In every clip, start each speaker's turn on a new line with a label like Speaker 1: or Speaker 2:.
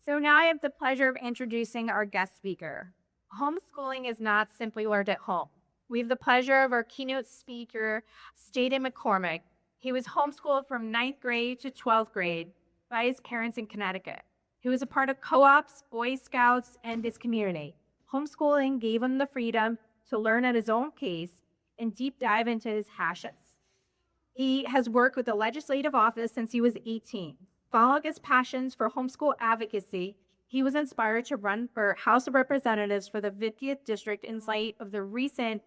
Speaker 1: So now I have the pleasure of introducing our guest speaker. Homeschooling is not simply learned at home. We have the pleasure of our keynote speaker, Jadon MacCormack. He was homeschooled from ninth grade to 12th grade by his parents in Connecticut. He was a part of co-ops, Boy Scouts, and his community. Homeschooling gave him the freedom to learn at his own pace and deep dive into his passions. He has worked with the legislative office since he was 18. Following his passions for homeschool advocacy, he was inspired to run for House of Representatives for the 50th District in light of the recent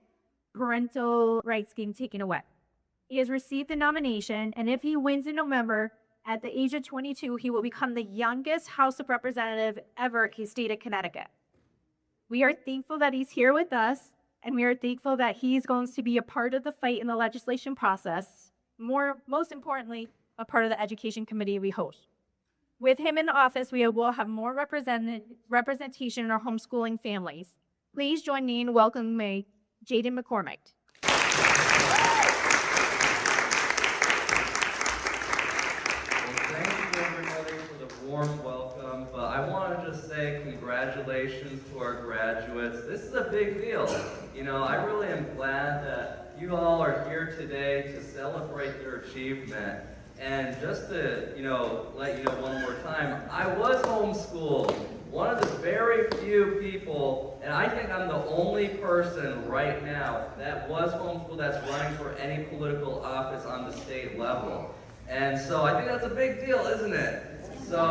Speaker 1: parental rights being taken away. He has received the nomination, and if he wins in November, at the age of 22, he will become the youngest House of Representative ever in the state of Connecticut. We are thankful that he's here with us, and we are thankful that he's going to be a part of the fight in the legislation process. Most importantly, a part of the education committee we host. With him in office, we will have more representation in our homeschooling families. Please join me in welcoming Jadon MacCormack.
Speaker 2: Thank you everybody for the warm welcome, but I want to just say congratulations to our graduates. This is a big deal. I really am glad that you all are here today to celebrate their achievement. And just to, let you know one more time, I was homeschooled. One of the very few people, and I think I'm the only person right now that was homeschooled that's running for any political office on the state level. And so I think that's a big deal, isn't it? So,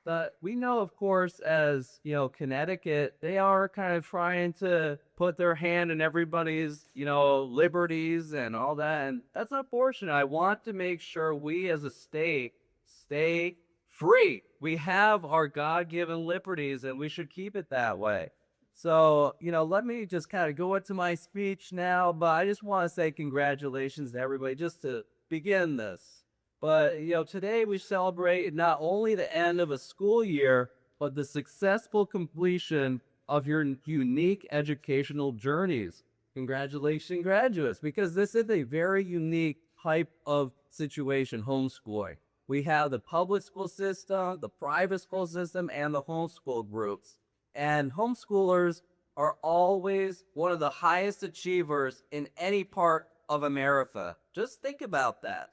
Speaker 2: but we know, of course, as, Connecticut, they are kind of trying to put their hand in everybody's, liberties and all that. And that's unfortunate. I want to make sure we as a state stay free. We have our God-given liberties and we should keep it that way. So, let me just kind of go into my speech now, but I just want to say congratulations to everybody just to begin this. But, today we celebrate not only the end of a school year, but the successful completion of your unique educational journeys. Congratulations, graduates, because this is a very unique type of situation, homeschooling. We have the public school system, the private school system, and the homeschool groups. And homeschoolers are always one of the highest achievers in any part of America. Just think about that.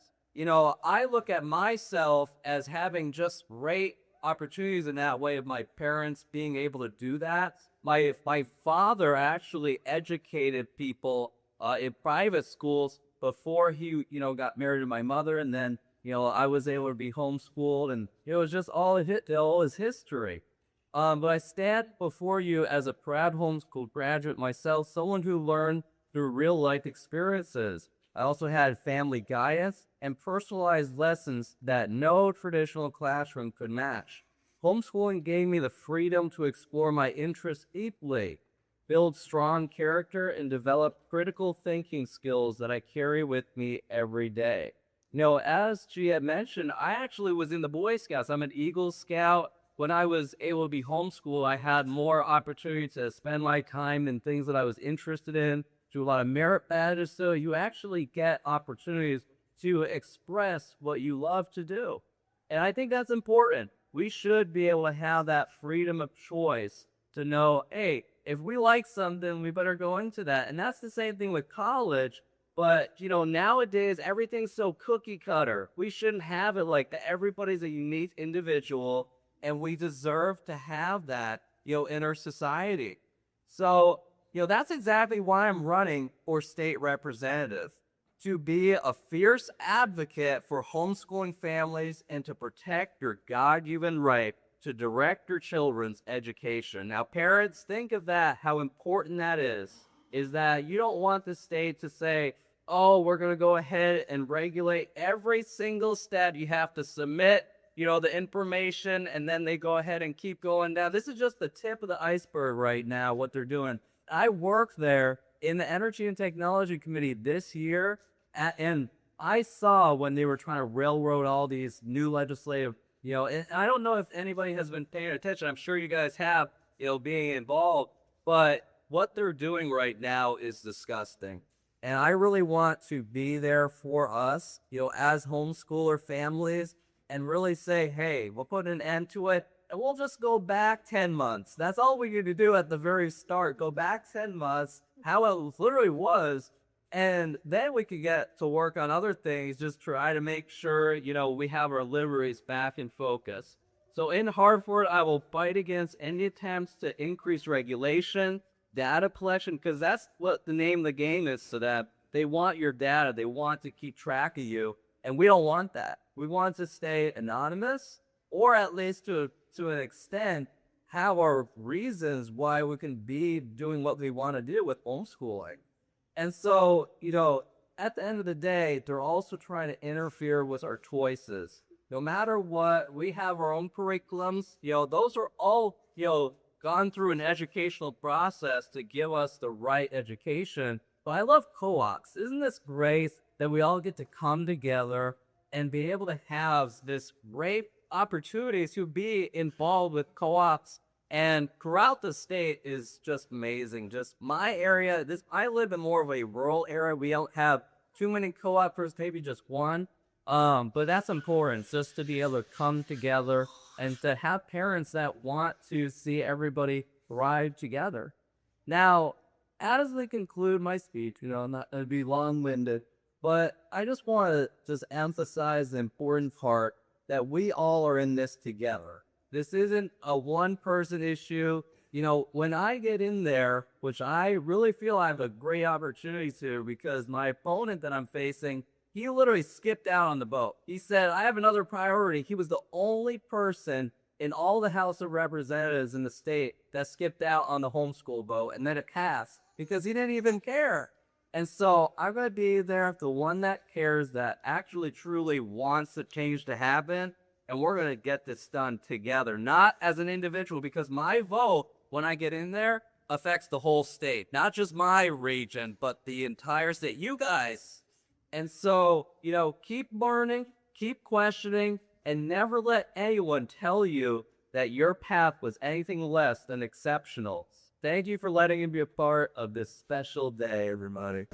Speaker 2: I look at myself as having just great opportunities in that way of my parents being able to do that. My father actually educated people in private schools before he, got married to my mother, and then, I was able to be homeschooled, and it was just all his history. But I stand before you as a proud homeschool graduate myself, someone who learned through real-life experiences. I also had family guidance and personalized lessons that no traditional classroom could match. Homeschooling gave me the freedom to explore my interests deeply, build strong character, and develop critical thinking skills that I carry with me every day. As she had mentioned, I actually was in the Boy Scouts. I'm an Eagle Scout. When I was able to be homeschooled, I had more opportunity to spend my time in things that I was interested in, do a lot of merit badges, so you actually get opportunities to express what you love to do. And I think that's important. We should be able to have that freedom of choice to know, hey, if we like something, we better go into that. And that's the same thing with college. But, nowadays, everything's so cookie cutter. We shouldn't have it like that. Everybody's a unique individual, and we deserve to have that, in our society. So, that's exactly why I'm running for state representative, to be a fierce advocate for homeschooling families and to protect your God-given right to direct your children's education. Now, parents, think of that, how important that is that you don't want the state to say, oh, we're going to go ahead and regulate every single step. You have to submit, the information, and then they go ahead and keep going down. This is just the tip of the iceberg right now, what they're doing. I worked there in the Energy and Technology Committee this year, and I saw when they were trying to railroad all these new legislative, and I don't know if anybody has been paying attention. I'm sure you guys have, being involved, but what they're doing right now is disgusting. And I really want to be there for us, as homeschooler families, and really say, hey, we'll put an end to it, and we'll just go back 10 months. That's all we need to do at the very start. Go back 10 months, how it literally was, and then we could get to work on other things, just try to make sure, we have our liberties back in focus. So in Hartford, I will fight against any attempts to increase regulation, data collection, because that's what the name of the game is to them. They want your data. They want to keep track of you. And we don't want that. We want to stay anonymous, or at least to an extent, have our reasons why we can be doing what we want to do with homeschooling. And so, at the end of the day, they're also trying to interfere with our choices. No matter what, we have our own curriculums. Those are all, gone through an educational process to give us the right education. But I love co-ops. Isn't this great that we all get to come together and be able to have this great opportunity to be involved with co-ops? And throughout the state is just amazing. Just my area, I live in more of a rural area. We don't have too many co-opers, maybe just one. But that's important, just to be able to come together and to have parents that want to see everybody thrive together. Now, as we conclude my speech, I'm not going to be long-winded, but I just want to just emphasize the important part that we all are in this together. This isn't a one-person issue. When I get in there, which I really feel I have a great opportunity to, because my opponent that I'm facing, he literally skipped out on the boat. He said, I have another priority. He was the only person in all the House of Representatives in the state that skipped out on the homeschool boat, and then it passed because he didn't even care. And so I'm going to be there, the one that cares, that actually truly wants the change to happen. And we're going to get this done together, not as an individual, because my vote, when I get in there, affects the whole state, not just my region, but the entire state, you guys. And so, keep learning, keep questioning, and never let anyone tell you that your path was anything less than exceptional. Thank you for letting me be a part of this special day, everybody.